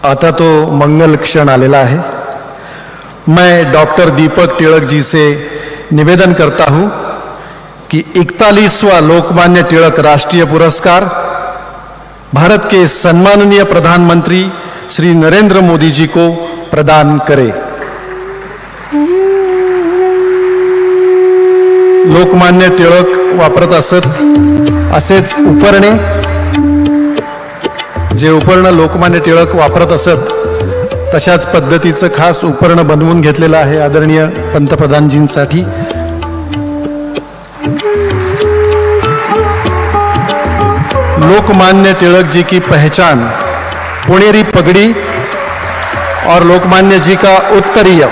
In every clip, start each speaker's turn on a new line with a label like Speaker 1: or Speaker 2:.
Speaker 1: आता तो मंगल क्षण आलेला है। मैं डॉक्टर दीपक टिळक जी से निवेदन करता हूं कि 41वां लोकमान्य टिळक राष्ट्रीय पुरस्कार भारत के सम्माननीय प्रधानमंत्री श्री नरेंद्र मोदी जी को प्रदान करें। लोकमान्य टिळक वापरत असत असेच उपरणे, जे उपर्ण लोकमान्य टिळक वापरत असत तशाच पद्धतीचं खास उपर्ण बनवून घेतलेलं आहे आदरणीय पंतप्रधानजींसाठी। लोकमान्य टिळक जी की पहचान पुणेरी पगड़ी और लोकमान्य जी का उत्तरीय,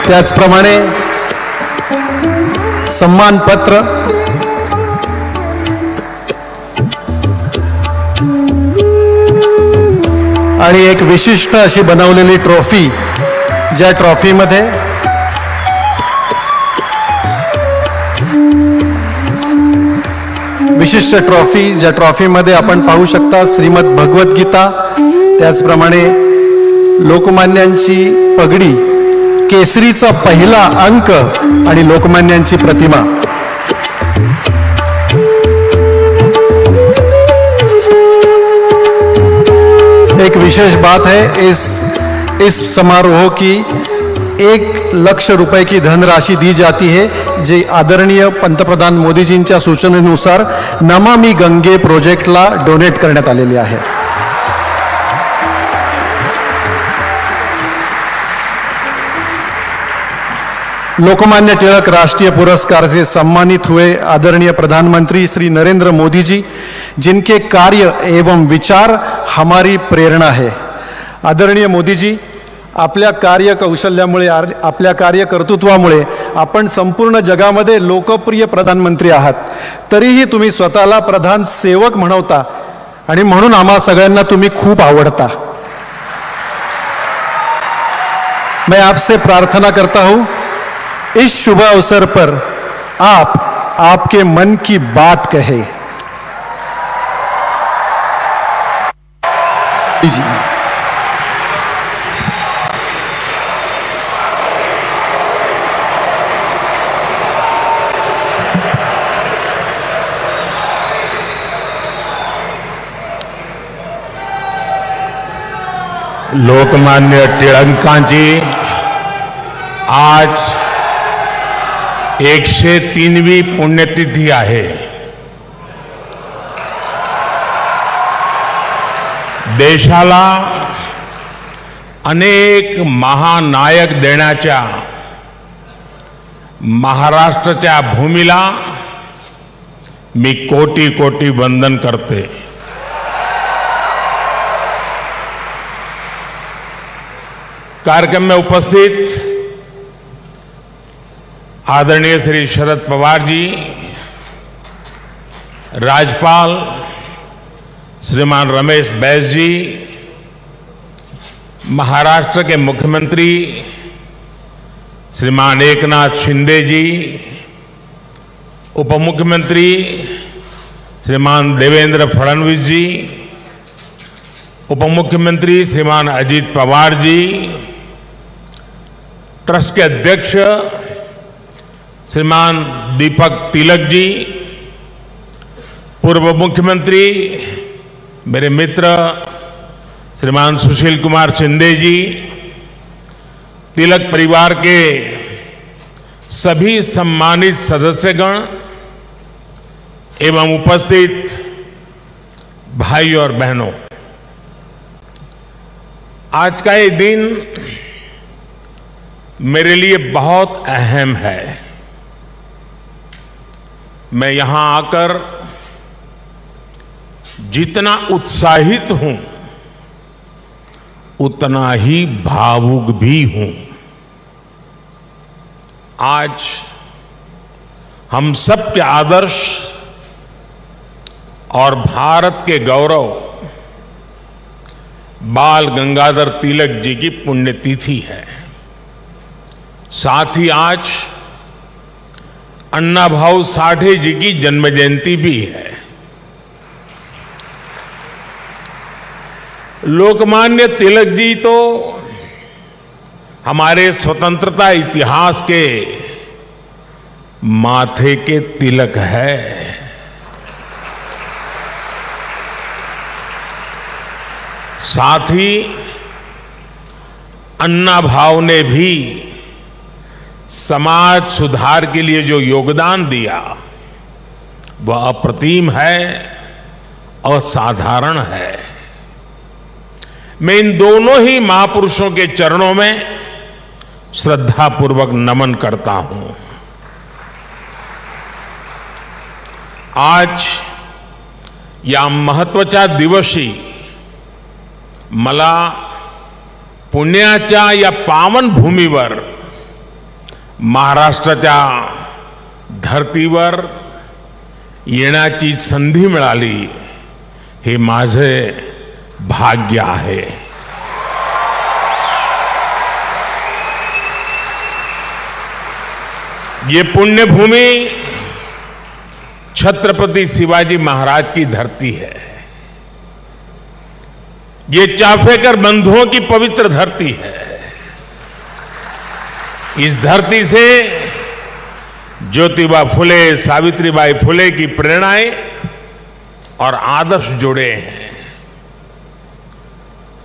Speaker 1: त्याचप्रमाणे सम्मान पत्र आणि एक विशिष्ट अशी बनवलेली ट्रॉफी, ज्या ट्रॉफीमध्ये विशिष्ट ट्रॉफी, ज्या ट्रॉफीमध्ये आपण पाहू शकता श्रीमद भगवत गीता, त्याचप्रमाणे लोकमान्यांची पगडी, केसरीचा पहिला अंक आणि लोकमान्यांची प्रतिमा। एक विशेष बात है, इस समारोह की 1 लाख रुपए की धनराशि दी जाती है, जे आदरणीय पंतप्रधान मोदीजींच्या सूचनेनुसार नमामि गंगे प्रोजेक्टला डोनेट करण्यात आलेली आहे। लोकमान्य टिळक राष्ट्रीय पुरस्कार से सम्मानित हुए आदरणीय प्रधानमंत्री श्री नरेंद्र मोदी जी, जिनके कार्य एवं विचार हमारी प्रेरणा है। आदरणीय मोदी जी, आपल्या कार्य कौशल्यामुळे, आपल्या कार्य कर्तृत्वामुळे आपण संपूर्ण जगामध्ये लोकप्रिय प्रधानमंत्री आहात, तरीही तुम्ही स्वतःला प्रधान सेवक म्हणवता आणि म्हणून आम्हा सगळ्यांना तुम्ही खूप आवडता। मैं आपसे प्रार्थना करता हूं, इस शुभ अवसर पर आप आपके मन की बात कहे। जी
Speaker 2: लोकमान्य टिळकांची आज 103वी पुण्यतिथी आहे। देशाला अनेक महानायक देण्याच्या महाराष्ट्राच्या भूमीला मी कोटी कोटी वंदन करते। कार्यक्रम में उपस्थित आदरणीय श्री शरद पवार जी, राज्यपाल श्रीमान रमेश बैस जी, महाराष्ट्र के मुख्यमंत्री श्रीमान एकनाथ शिंदे जी, उप मुख्यमंत्री श्रीमान देवेंद्र फडणवीस जी, उप मुख्यमंत्री श्रीमान अजीत पवार जी, ट्रस्ट के अध्यक्ष श्रीमान दीपक तिलक जी, पूर्व मुख्यमंत्री मेरे मित्र श्रीमान सुशील कुमार शिंदे जी, तिलक परिवार के सभी सम्मानित सदस्यगण एवं उपस्थित भाई और बहनों, आज का ये दिन मेरे लिए बहुत अहम है। मैं यहां आकर जितना उत्साहित हूं उतना ही भावुक भी हूं। आज हम सब के आदर्श और भारत के गौरव बाल गंगाधर तिलक जी की पुण्यतिथि है। साथ ही आज अन्ना भाऊ साठे जी की जन्म जयंती भी है। लोकमान्य तिलक जी तो हमारे स्वतंत्रता इतिहास के माथे के तिलक है। साथ ही अन्ना भाव ने भी समाज सुधार के लिए जो योगदान दिया वह अप्रतिम है और साधारण है। मैं इन दोनों ही महापुरुषों के चरणों में श्रद्धापूर्वक नमन करता हूं। आज या महत्वाचा दिवशी मला पुण्याच्या या पावन भूमीवर महाराष्ट्राच्या धर्तीवर येण्याची संधी मिळाली हे माझे भाग्य आहे। ये पुण्य भूमि छत्रपति शिवाजी महाराज की धरती है। ये चाफेकर बंधुओं की पवित्र धरती है। इस धरती से ज्योतिबा फुले, सावित्रीबाई फुले की प्रेरणाएं और आदर्श जुड़े हैं।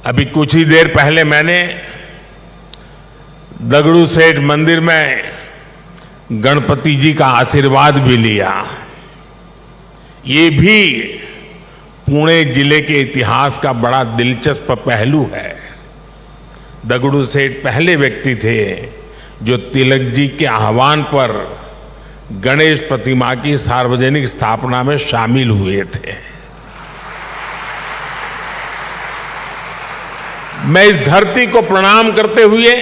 Speaker 2: अभी कुछ ही देर पहले मैंने दगड़ू सेठ मंदिर में गणपति जी का आशीर्वाद भी लिया। ये भी पुणे जिले के इतिहास का बड़ा दिलचस्प पहलू है। दगड़ू सेठ पहले व्यक्ति थे जो तिलक जी के आह्वान पर गणेश प्रतिमा की सार्वजनिक स्थापना में शामिल हुए थे। मैं इस धरती को प्रणाम करते हुए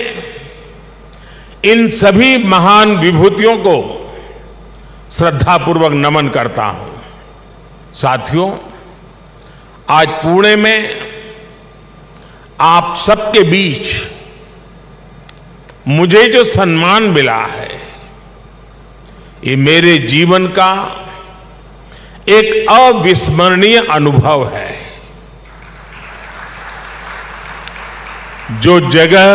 Speaker 2: इन सभी महान विभूतियों को श्रद्धापूर्वक नमन करता हूं। साथियों, आज पुणे में आप सबके बीच मुझे जो सम्मान मिला है ये मेरे जीवन का एक अविस्मरणीय अनुभव है। जो जगह,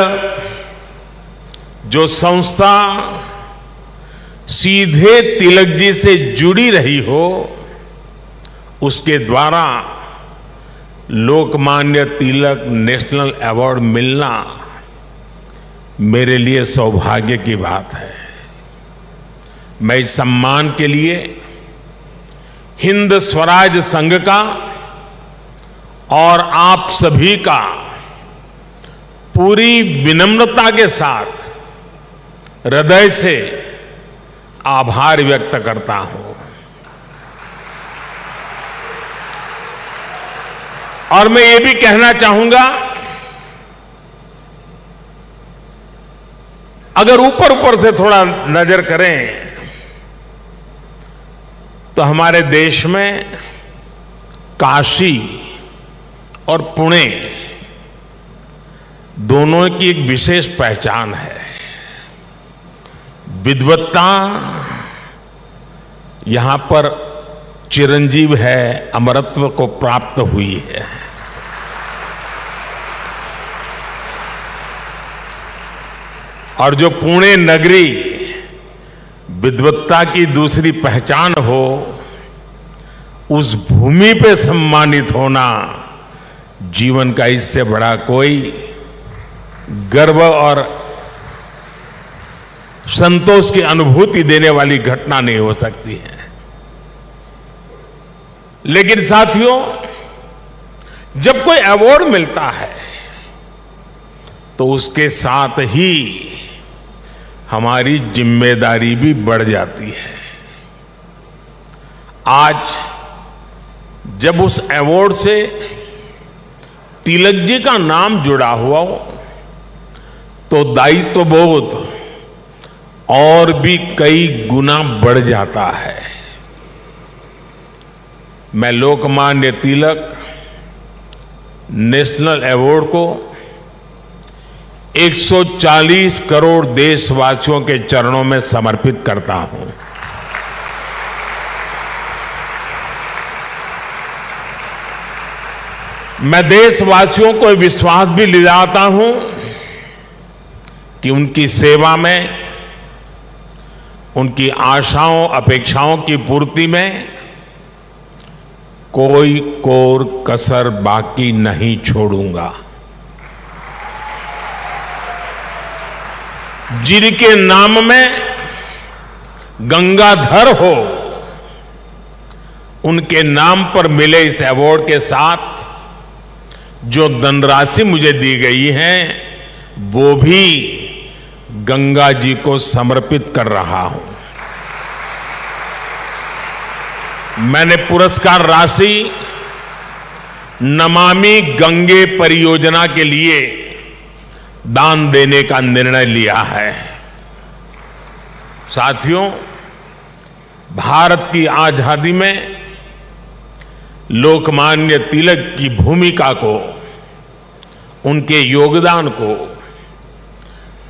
Speaker 2: जो संस्था सीधे तिलक जी से जुड़ी रही हो उसके द्वारा लोकमान्य तिलक नेशनल अवार्ड मिलना मेरे लिए सौभाग्य की बात है। मैं इस सम्मान के लिए हिंद स्वराज संघ का और आप सभी का पूरी विनम्रता के साथ हृदय से आभार व्यक्त करता हूं। और मैं ये भी कहना चाहूंगा, अगर ऊपर ऊपर से थोड़ा नजर करें तो हमारे देश में काशी और पुणे दोनों की एक विशेष पहचान है। विद्वत्ता यहां पर चिरंजीव है, अमरत्व को प्राप्त हुई है। और जो पुणे नगरी विद्वत्ता की दूसरी पहचान हो, उस भूमि पे सम्मानित होना जीवन का इससे बड़ा कोई गर्व और संतोष की अनुभूति देने वाली घटना नहीं हो सकती है। लेकिन साथियों, जब कोई अवार्ड मिलता है तो उसके साथ ही हमारी जिम्मेदारी भी बढ़ जाती है। आज जब उस अवार्ड से तिलक जी का नाम जुड़ा हुआ हो तो दायित्व बोध और भी कई गुना बढ़ जाता है। मैं लोकमान्य तिलक नेशनल अवार्ड को 140 करोड़ देशवासियों के चरणों में समर्पित करता हूं। मैं देशवासियों को विश्वास भी दिलाता हूं कि उनकी सेवा में, उनकी आशाओं अपेक्षाओं की पूर्ति में कोई कोर कसर बाकी नहीं छोड़ूंगा। जिनके नाम में गंगाधर हो, उनके नाम पर मिले इस अवार्ड के साथ जो धनराशि मुझे दी गई है वो भी गंगा जी को समर्पित कर रहा हूं। मैंने पुरस्कार राशि नमामि गंगे परियोजना के लिए दान देने का निर्णय लिया है। साथियों, भारत की आजादी में लोकमान्य तिलक की भूमिका को, उनके योगदान को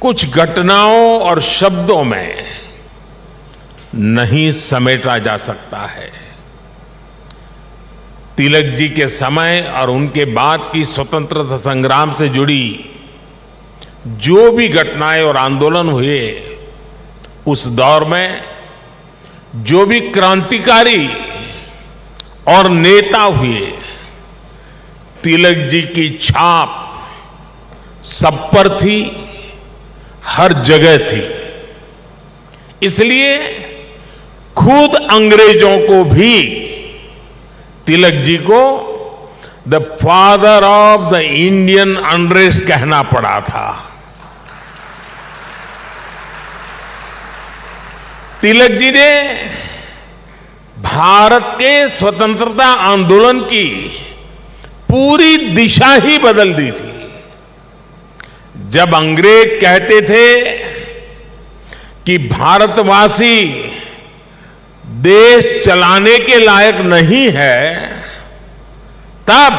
Speaker 2: कुछ घटनाओं और शब्दों में नहीं समेटा जा सकता है। तिलक जी के समय और उनके बाद की स्वतंत्रता संग्राम से जुड़ी जो भी घटनाएं और आंदोलन हुए, उस दौर में जो भी क्रांतिकारी और नेता हुए, तिलक जी की छाप सब पर थी, हर जगह थी। इसलिए खुद अंग्रेजों को भी तिलक जी को the father of the Indian unrest कहना पड़ा था। तिलक जी ने भारत के स्वतंत्रता आंदोलन की पूरी दिशा ही बदल दी थी। जब अंग्रेज कहते थे कि भारतवासी देश चलाने के लायक नहीं है, तब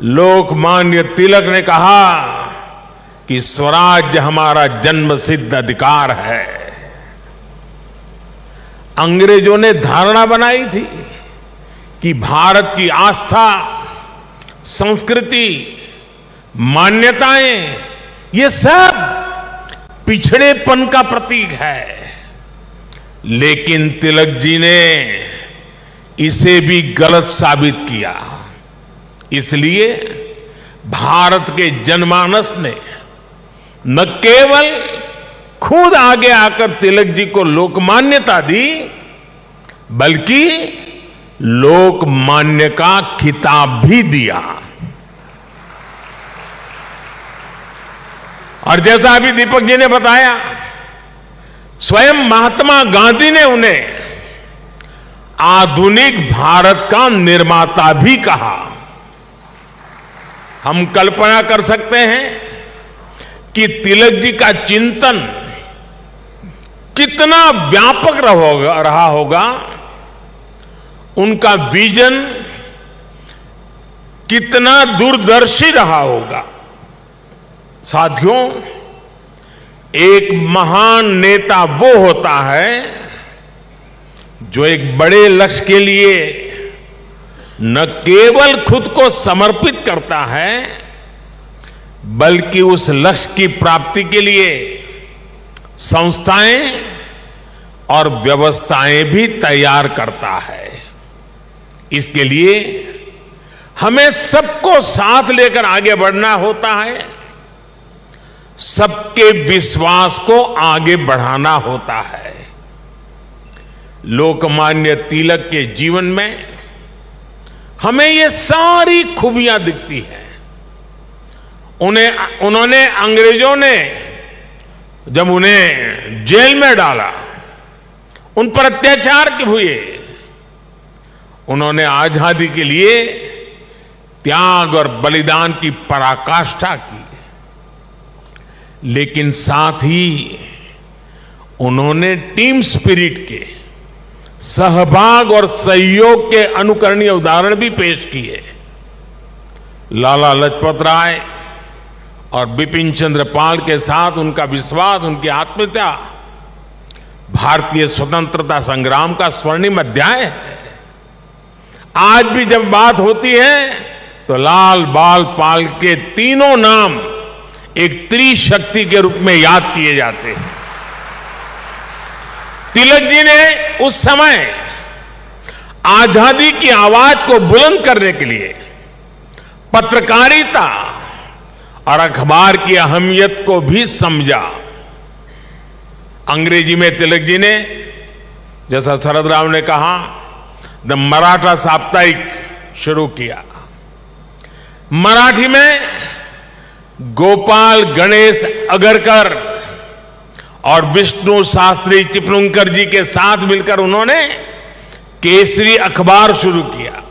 Speaker 2: लोकमान्य तिलक ने कहा कि स्वराज्य हमारा जन्मसिद्ध अधिकार है। अंग्रेजों ने धारणा बनाई थी कि भारत की आस्था, संस्कृति, मान्यताएं, ये सब पिछड़ेपन का प्रतीक है। लेकिन तिलक जी ने इसे भी गलत साबित किया। इसलिए भारत के जनमानस ने न केवल खुद आगे आकर तिलक जी को लोकमान्यता दी, बल्कि लोकमान्य का खिताब भी दिया। और जैसा अभी दीपक जी ने बताया, स्वयं महात्मा गांधी ने उन्हें आधुनिक भारत का निर्माता भी कहा। हम कल्पना कर सकते हैं कि तिलक जी का चिंतन कितना व्यापक रहा होगा, उनका विजन कितना दूरदर्शी रहा होगा। साथियों, एक महान नेता वो होता है जो एक बड़े लक्ष्य के लिए न केवल खुद को समर्पित करता है, बल्कि उस लक्ष्य की प्राप्ति के लिए संस्थाएं और व्यवस्थाएं भी तैयार करता है। इसके लिए हमें सबको साथ लेकर आगे बढ़ना होता है, सबके विश्वास को आगे बढ़ाना होता है। लोकमान्य तिलक के जीवन में हमें ये सारी खूबियां दिखती हैं। उन्होंने अंग्रेजों ने जब उन्हें जेल में डाला, उन पर अत्याचार हुए, उन्होंने आजादी के लिए त्याग और बलिदान की पराकाष्ठा की। लेकिन साथ ही उन्होंने टीम स्पिरिट के, सहभाग और सहयोग के अनुकरणीय उदाहरण भी पेश किए। लाला लाजपत राय और बिपिन चंद्र पाल के साथ उनका विश्वास, उनकी आत्मीयता भारतीय स्वतंत्रता संग्राम का स्वर्णिम अध्याय है। आज भी जब बात होती है तो लाल बाल पाल के तीनों नाम एक त्रिशक्ति के रूप में याद किए जाते हैं। तिलक जी ने उस समय आजादी की आवाज को बुलंद करने के लिए पत्रकारिता और अखबार की अहमियत को भी समझा। अंग्रेजी में तिलक जी ने, जैसा शरद राव ने कहा, द मराठा साप्ताहिक शुरू किया। मराठी में गोपाल गणेश अगरकर और विष्णु शास्त्री चिपळूणकर जी के साथ मिलकर उन्होंने केसरी अखबार शुरू किया।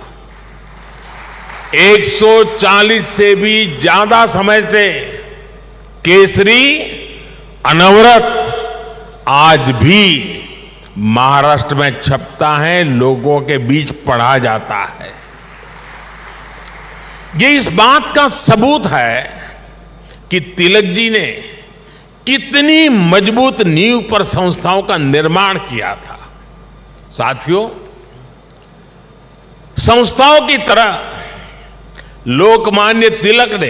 Speaker 2: 140 से भी ज्यादा समय से केसरी अनवरत आज भी महाराष्ट्र में छपता है, लोगों के बीच पढ़ा जाता है। ये इस बात का सबूत है कि तिलक जी ने कितनी मजबूत नींव पर संस्थाओं का निर्माण किया था। साथियों, संस्थाओं की तरह लोकमान्य तिलक ने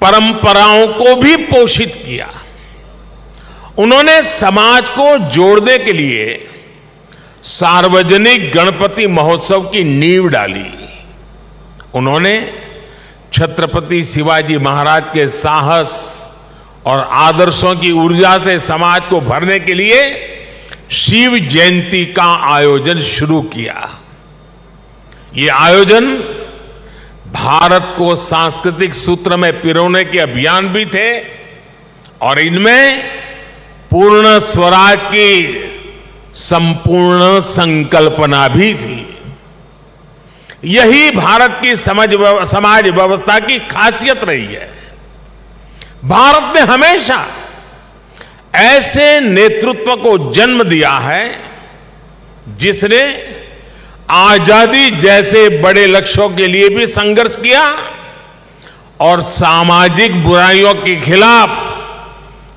Speaker 2: परंपराओं को भी पोषित किया। उन्होंने समाज को जोड़ने के लिए सार्वजनिक गणपति महोत्सव की नींव डाली। उन्होंने छत्रपति शिवाजी महाराज के साहस और आदर्शों की ऊर्जा से समाज को भरने के लिए शिव जयंती का आयोजन शुरू किया। ये आयोजन भारत को सांस्कृतिक सूत्र में पिरोने के अभियान भी थे और इनमें पूर्ण स्वराज की संपूर्ण संकल्पना भी थी। यही भारत की समाज व्यवस्था की खासियत रही है। भारत ने हमेशा ऐसे नेतृत्व को जन्म दिया है जिसने आजादी जैसे बड़े लक्ष्यों के लिए भी संघर्ष किया और सामाजिक बुराइयों के खिलाफ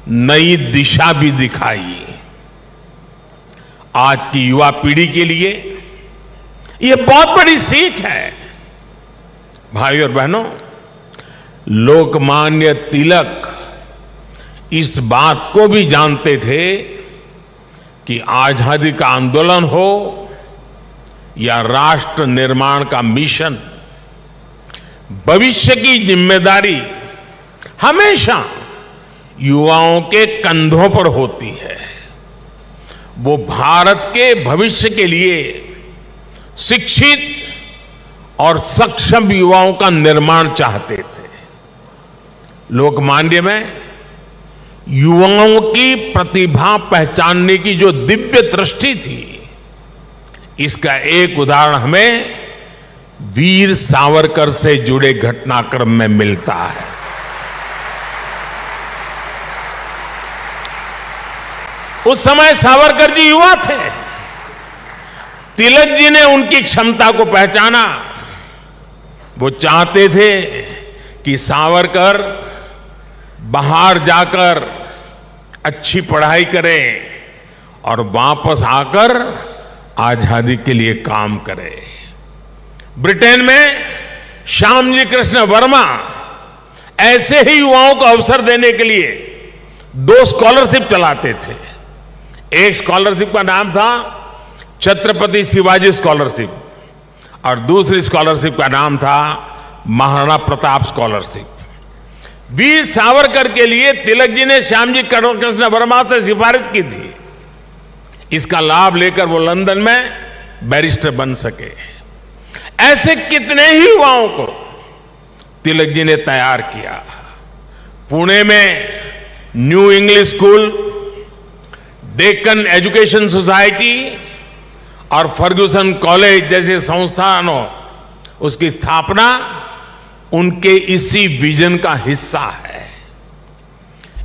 Speaker 2: नई दिशा भी दिखाई। आज की युवा पीढ़ी के लिए यह बहुत बड़ी सीख है। भाई और बहनों, लोकमान्य तिलक इस बात को भी जानते थे कि आजादी का आंदोलन हो या राष्ट्र निर्माण का मिशन, भविष्य की जिम्मेदारी हमेशा युवाओं के कंधों पर होती है। वो भारत के भविष्य के लिए शिक्षित और सक्षम युवाओं का निर्माण चाहते थे। लोकमान्य में युवाओं की प्रतिभा पहचानने की जो दिव्य दृष्टि थी, इसका एक उदाहरण हमें वीर सावरकर से जुड़े घटनाक्रम में मिलता है। उस समय सावरकर जी युवा थे। तिलक जी ने उनकी क्षमता को पहचाना। वो चाहते थे कि सावरकर बाहर जाकर अच्छी पढ़ाई करें और वापस आकर आजादी के लिए काम करें। ब्रिटेन में श्यामजी कृष्ण वर्मा ऐसे ही युवाओं को अवसर देने के लिए 2 स्कॉलरशिप चलाते थे। एक स्कॉलरशिप का नाम था छत्रपति शिवाजी स्कॉलरशिप और दूसरी स्कॉलरशिप का नाम था महाराणा प्रताप स्कॉलरशिप। वीर सावरकर के लिए तिलक जी ने श्यामजी कृष्ण वर्मा से सिफारिश की थी। इसका लाभ लेकर वो लंदन में बैरिस्टर बन सके। ऐसे कितने ही युवाओं को तिलक जी ने तैयार किया। पुणे में new English school, Deccan education society और फर्ग्यूसन कॉलेज जैसे संस्थानों, उसकी स्थापना उनके इसी विजन का हिस्सा है।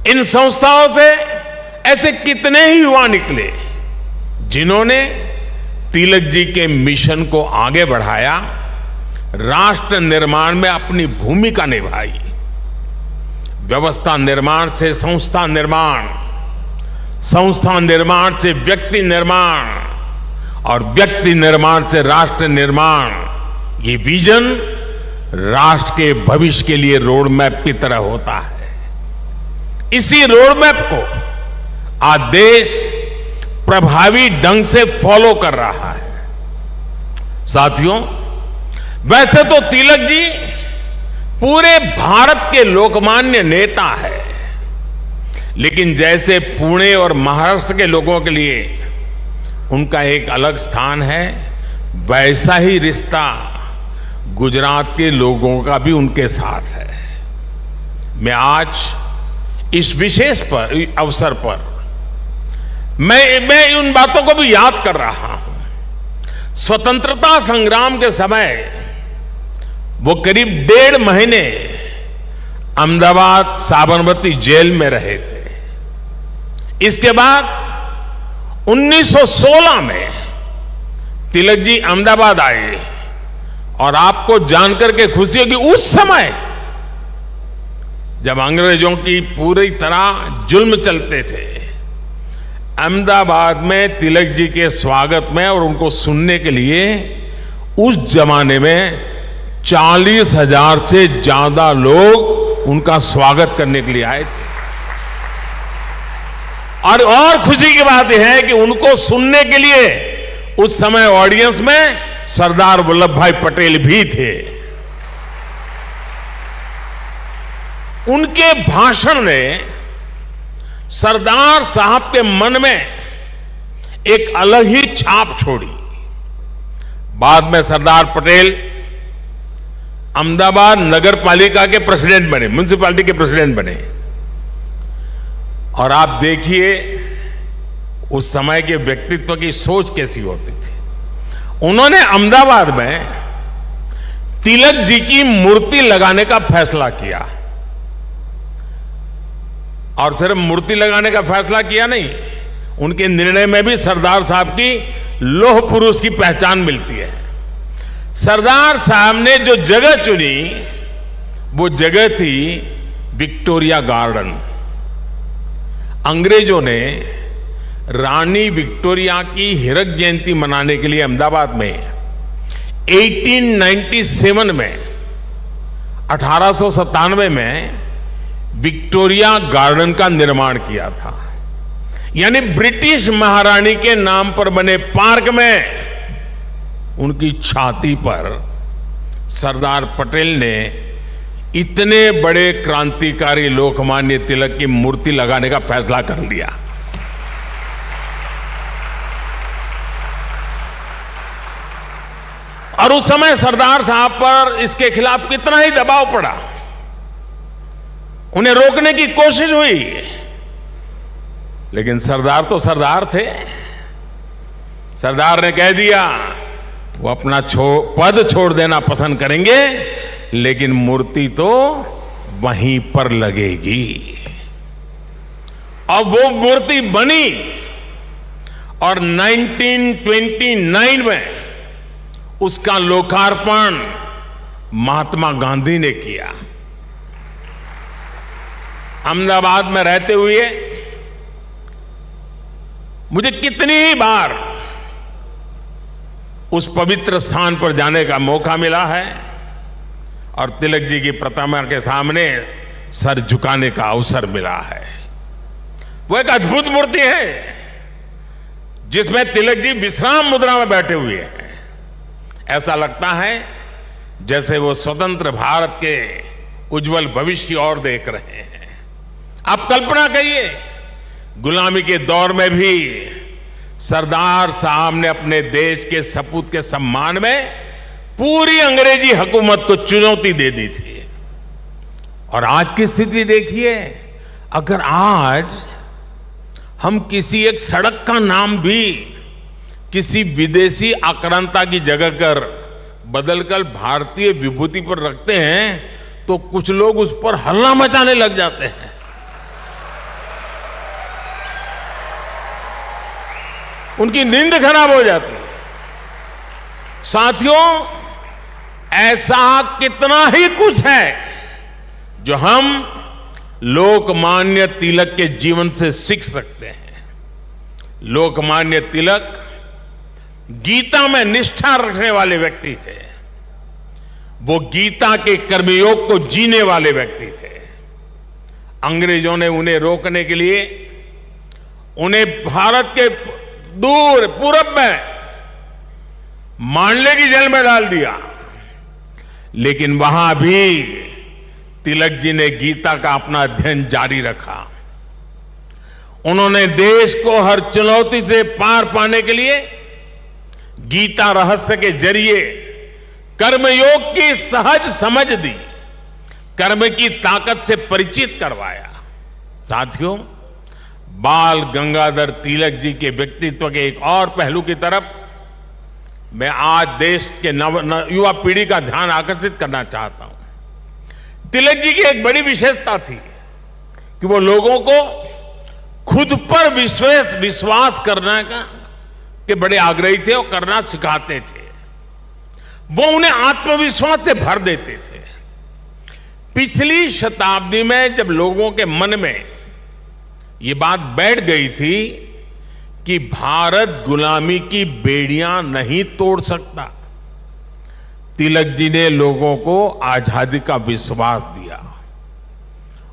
Speaker 2: इन संस्थाओं से ऐसे कितने ही युवा निकले जिन्होंने तिलक जी के मिशन को आगे बढ़ाया, राष्ट्र निर्माण में अपनी भूमिका निभाई। व्यवस्था निर्माण से संस्था निर्माण, संस्था निर्माण से व्यक्ति निर्माण और व्यक्ति निर्माण से राष्ट्र निर्माण, ये विजन राष्ट्र के भविष्य के लिए रोड मैप की तरह होता है। इसी रोड मैप को आज देश प्रभावी ढंग से फॉलो कर रहा है। साथियों, वैसे तो तिलक जी पूरे भारत के लोकमान्य नेता है, लेकिन जैसे पुणे और महाराष्ट्र के लोगों के लिए उनका एक अलग स्थान है, वैसा ही रिश्ता गुजरात के लोगों का भी उनके साथ है। मैं आज इस विशेष अवसर पर मैं उन बातों को भी याद कर रहा हूं। स्वतंत्रता संग्राम के समय वो करीब 1.5 महीने अहमदाबाद साबरमती जेल में रहे थे। इसके बाद 1916 में तिलक जी अहमदाबाद आए और आपको जानकर के खुशी होगी, उस समय जब अंग्रेजों की पूरी तरह जुल्म चलते थे, अहमदाबाद में तिलक जी के स्वागत में और उनको सुनने के लिए उस जमाने में 40,000 से ज्यादा लोग उनका स्वागत करने के लिए आए थे। और खुशी की बात यह है कि उनको सुनने के लिए उस समय ऑडियंस में सरदार वल्लभ भाई पटेल भी थे। उनके भाषण ने सरदार साहब के मन में एक अलग ही छाप छोड़ी। बाद में सरदार पटेल अहमदाबाद नगर पालिका के प्रेसिडेंट बने, म्युनिसिपैलिटी के प्रेसिडेंट बने। और आप देखिए उस समय के व्यक्तित्व की सोच कैसी होती थी। उन्होंने अहमदाबाद में तिलक जी की मूर्ति लगाने का फैसला किया। और सिर्फ मूर्ति लगाने का फैसला किया नहीं, उनके निर्णय में भी सरदार साहब की लौह पुरुष की पहचान मिलती है। सरदार साहब ने जो जगह चुनी वो जगह थी विक्टोरिया गार्डन। अंग्रेजों ने रानी विक्टोरिया की हीरक जयंती मनाने के लिए अहमदाबाद में 1897 में 1897 में विक्टोरिया गार्डन का निर्माण किया था। यानी ब्रिटिश महारानी के नाम पर बने पार्क में उनकी छाती पर सरदार पटेल ने इतने बड़े क्रांतिकारी लोकमान्य तिलक की मूर्ति लगाने का फैसला कर लिया। और उस समय सरदार साहब पर इसके खिलाफ कितना ही दबाव पड़ा, उन्हें रोकने की कोशिश हुई, लेकिन सरदार तो सरदार थे। सरदार ने कह दिया वो अपना पद छोड़ देना पसंद करेंगे, लेकिन मूर्ति तो वहीं पर लगेगी। और वो मूर्ति बनी और 1929 में उसका लोकार्पण महात्मा गांधी ने किया। अहमदाबाद में रहते हुए मुझे कितनी ही बार उस पवित्र स्थान पर जाने का मौका मिला है और तिलक जी की प्रतिमा के सामने सर झुकाने का अवसर मिला है। वो एक अद्भुत मूर्ति है जिसमें तिलक जी विश्राम मुद्रा में बैठे हुए हैं। ऐसा लगता है जैसे वो स्वतंत्र भारत के उज्जवल भविष्य की ओर देख रहे हैं। आप कल्पना करिए, गुलामी के दौर में भी सरदार साहब ने अपने देश के सपूत के सम्मान में पूरी अंग्रेजी हुकूमत को चुनौती दे दी थी। और आज की स्थिति देखिए, अगर आज हम किसी एक सड़क का नाम भी किसी विदेशी आक्रांता की जगह कर बदलकर भारतीय विभूति पर रखते हैं तो कुछ लोग उस पर हल्ला मचाने लग जाते हैं। उनकी नींद खराब हो जाती है। साथियों, ऐसा कितना ही कुछ है जो हम लोकमान्य तिलक के जीवन से सीख सकते हैं। लोकमान्य तिलक गीता में निष्ठा रखने वाले व्यक्ति थे। वो गीता के कर्मयोग को जीने वाले व्यक्ति थे। अंग्रेजों ने उन्हें रोकने के लिए उन्हें भारत के दूर पूरब में मांडले की जेल में डाल दिया, लेकिन वहां भी तिलक जी ने गीता का अपना अध्ययन जारी रखा। उन्होंने देश को हर चुनौती से पार पाने के लिए गीता रहस्य के जरिए कर्मयोग की सहज समझ दी, कर्म की ताकत से परिचित करवाया। साथियों, बाल गंगाधर तिलक जी के व्यक्तित्व के एक और पहलू की तरफ मैं आज देश के युवा पीढ़ी का ध्यान आकर्षित करना चाहता हूं। तिलक जी की एक बड़ी विशेषता थी कि वो लोगों को खुद पर विश्वास करने के बड़े आग्रही थे और करना सिखाते थे। वो उन्हें आत्मविश्वास से भर देते थे। पिछली शताब्दी में जब लोगों के मन में ये बात बैठ गई थी कि भारत गुलामी की बेड़ियां नहीं तोड़ सकता, तिलक जी ने लोगों को आजादी का विश्वास दिया।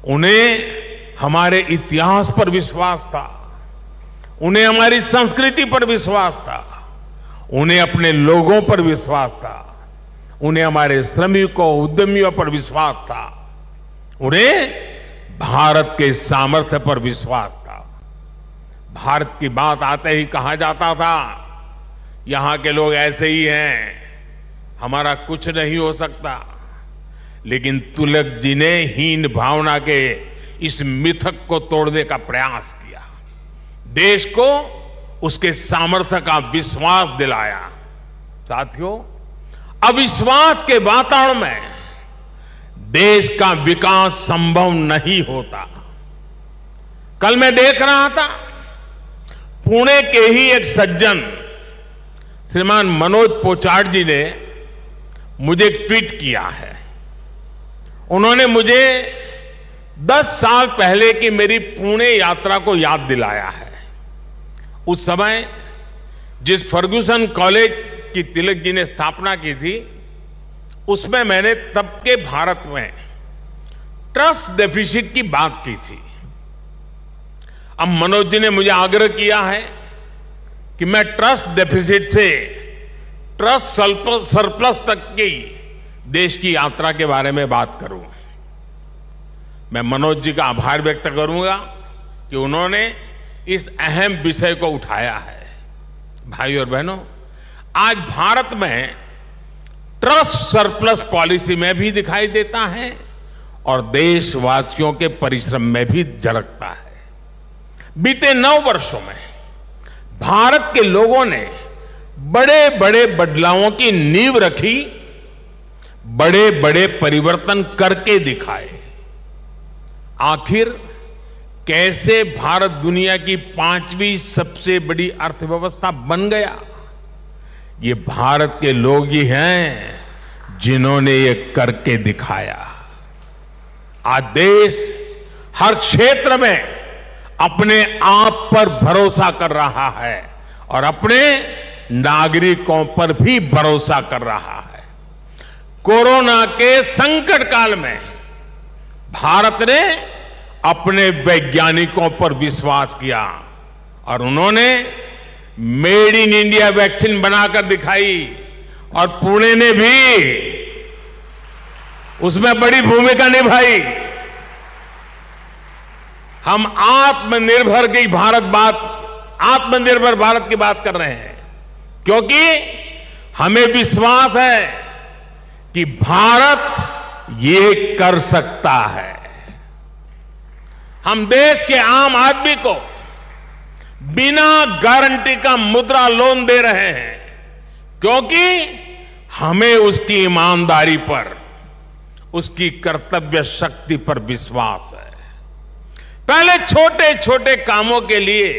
Speaker 2: उन्हें हमारे इतिहास पर विश्वास था, उन्हें हमारी संस्कृति पर विश्वास था, उन्हें अपने लोगों पर विश्वास था, उन्हें हमारे श्रमिकों उद्यमियों पर विश्वास था, उन्हें भारत के सामर्थ्य पर विश्वास था। भारत की बात आते ही कहा जाता था, यहां के लोग ऐसे ही हैं, हमारा कुछ नहीं हो सकता। लेकिन तिलक जी ने हीन भावना के इस मिथक को तोड़ने का प्रयास किया, देश को उसके सामर्थ्य का विश्वास दिलाया। साथियों, अविश्वास के वातावरण में देश का विकास संभव नहीं होता। कल मैं देख रहा था, पुणे के ही एक सज्जन श्रीमान मनोज पोचाट जी ने मुझे एक ट्वीट किया है। उन्होंने मुझे 10 साल पहले की मेरी पुणे यात्रा को याद दिलाया है। उस समय जिस फर्ग्यूसन कॉलेज की तिलक जी ने स्थापना की थी, उसमें मैंने तब के भारत में ट्रस्ट डेफिसिट की बात की थी। अब मनोज जी ने मुझे आग्रह किया है कि मैं ट्रस्ट डेफिसिट से ट्रस्ट सरप्लस तक की देश की यात्रा के बारे में बात करूं। मैं मनोज जी का आभार व्यक्त करूंगा कि उन्होंने इस अहम विषय को उठाया है। भाइयों और बहनों, आज भारत में ट्रस्ट सरप्लस पॉलिसी में भी दिखाई देता है और देशवासियों के परिश्रम में भी झलकता है। बीते 9 वर्षों में भारत के लोगों ने बड़े बड़े बदलावों की नींव रखी, बड़े बड़े परिवर्तन करके दिखाए। आखिर कैसे भारत दुनिया की 5वीं सबसे बड़ी अर्थव्यवस्था बन गया? ये भारत के लोग ही हैं जिन्होंने ये करके दिखाया। आज देश हर क्षेत्र में अपने आप पर भरोसा कर रहा है और अपने नागरिकों पर भी भरोसा कर रहा है। कोरोना के संकट काल में भारत ने अपने वैज्ञानिकों पर विश्वास किया और उन्होंने मेड इन इंडिया वैक्सीन बनाकर दिखाई और पुणे ने भी उसमें बड़ी भूमिका निभाई। हम आत्मनिर्भर भारत की बात कर रहे हैं क्योंकि हमें विश्वास है कि भारत ये कर सकता है। हम देश के आम आदमी को बिना गारंटी का मुद्रा लोन दे रहे हैं क्योंकि हमें उसकी ईमानदारी पर, उसकी कर्तव्य शक्ति पर विश्वास है। पहले छोटे छोटे कामों के लिए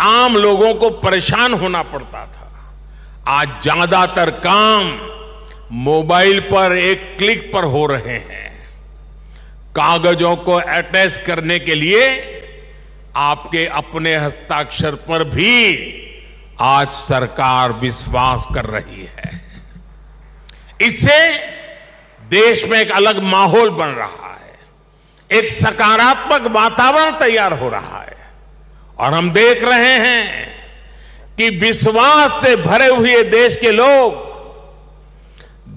Speaker 2: आम लोगों को परेशान होना पड़ता था। आज ज्यादातर काम मोबाइल पर एक क्लिक पर हो रहे हैं। कागजों को अटैच करने के लिए आपके अपने हस्ताक्षर पर भी आज सरकार विश्वास कर रही है। इससे देश में एक अलग माहौल बन रहा है, एक सकारात्मक वातावरण तैयार हो रहा है और हम देख रहे हैं कि विश्वास से भरे हुए देश के लोग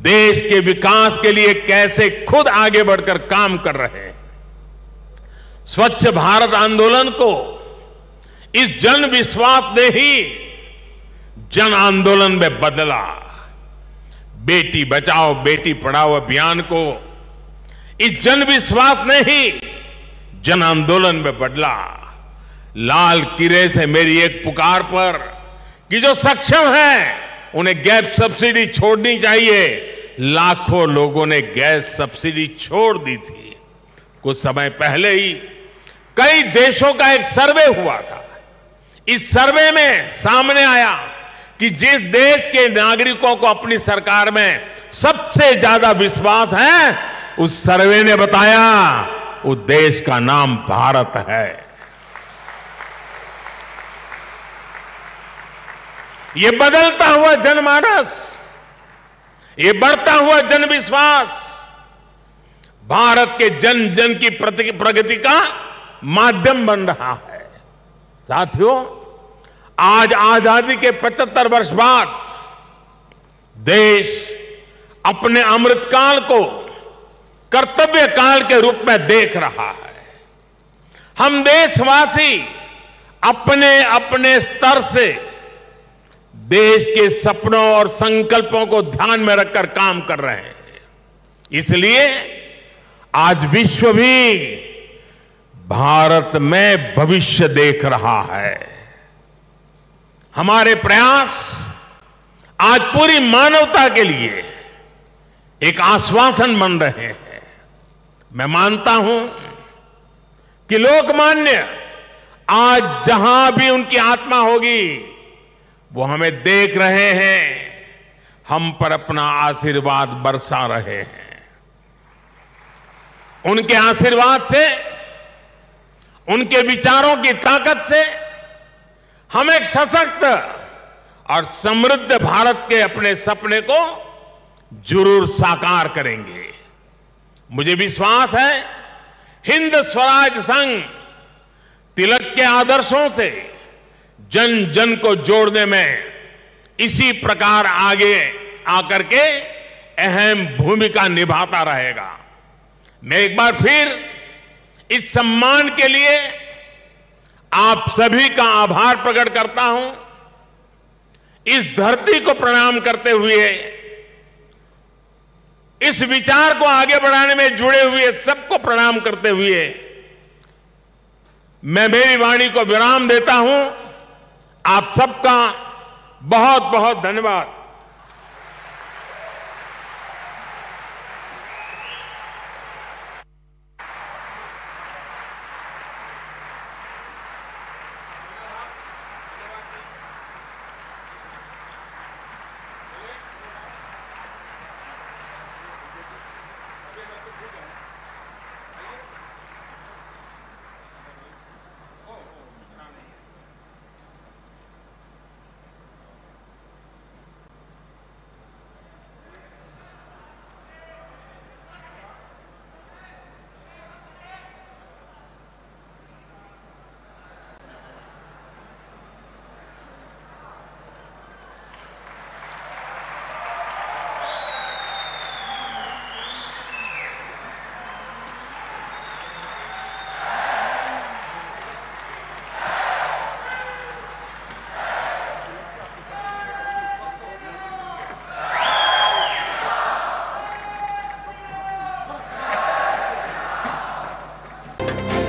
Speaker 2: देश के विकास के लिए कैसे खुद आगे बढ़कर काम कर रहे हैं। स्वच्छ भारत आंदोलन को इस जन विश्वास ने ही जन आंदोलन में बदला। बेटी बचाओ बेटी पढ़ाओ अभियान को इस जन विश्वास ने ही जन आंदोलन में बदला। लाल किले से मेरी एक पुकार पर कि जो सक्षम हैं उन्हें गैस सब्सिडी छोड़नी चाहिए, लाखों लोगों ने गैस सब्सिडी छोड़ दी थी। कुछ समय पहले ही कई देशों का एक सर्वे हुआ था। इस सर्वे में सामने आया कि जिस देश के नागरिकों को अपनी सरकार में सबसे ज्यादा विश्वास है, उस सर्वे ने बताया उस देश का नाम भारत है। ये बदलता हुआ जनमानस, ये बढ़ता हुआ जनविश्वास भारत के जन जन की प्रगति का माध्यम बन रहा है। साथियों, आज आजादी के 75 वर्ष बाद देश अपने अमृतकाल को कर्तव्य काल के रूप में देख रहा है। हम देशवासी अपने अपने स्तर से देश के सपनों और संकल्पों को ध्यान में रखकर काम कर रहे हैं। इसलिए आज विश्व भी भारत में भविष्य देख रहा है। हमारे प्रयास आज पूरी मानवता के लिए एक आश्वासन बन रहे हैं। मैं मानता हूं कि लोकमान्य आज जहां भी उनकी आत्मा होगी वो हमें देख रहे हैं, हम पर अपना आशीर्वाद बरसा रहे हैं। उनके आशीर्वाद से, उनके विचारों की ताकत से हम एक सशक्त और समृद्ध भारत के अपने सपने को जरूर साकार करेंगे। मुझे विश्वास है हिंद स्वराज संघ तिलक के आदर्शों से जन जन को जोड़ने में इसी प्रकार आगे आकर के अहम भूमिका निभाता रहेगा। मैं एक बार फिर इस सम्मान के लिए आप सभी का आभार प्रकट करता हूं। इस धरती को प्रणाम करते हुए, इस विचार को आगे बढ़ाने में जुड़े हुए सबको प्रणाम करते हुए मैं मेरी वाणी को विराम देता हूं। आप सबका बहुत बहुत धन्यवाद।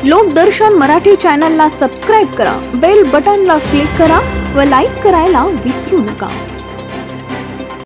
Speaker 3: लोकदर्शन मराठी चॅनलला सबस्क्राईब करा, बेल बटनला क्लिक करा व लाईक करायला विसरू नका।